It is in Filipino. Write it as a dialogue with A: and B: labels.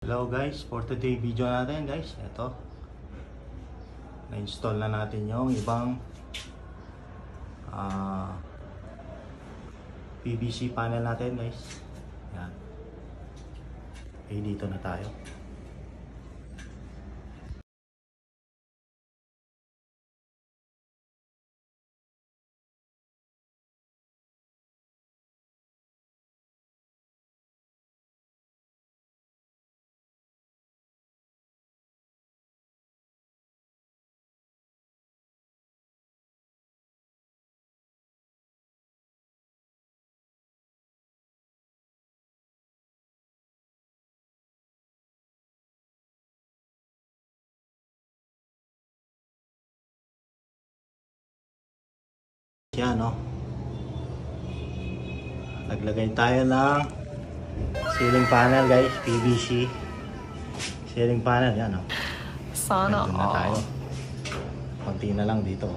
A: Hello guys, for today video natin guys, ito na-install na natin yung ibang PVC panel natin guys. Yan. Okay, dito na tayo. Yan, no? Naglagay tayo ng ceiling panel guys, PVC ceiling panel, yan, no?
B: Sana
A: na tayo. Konti na lang dito.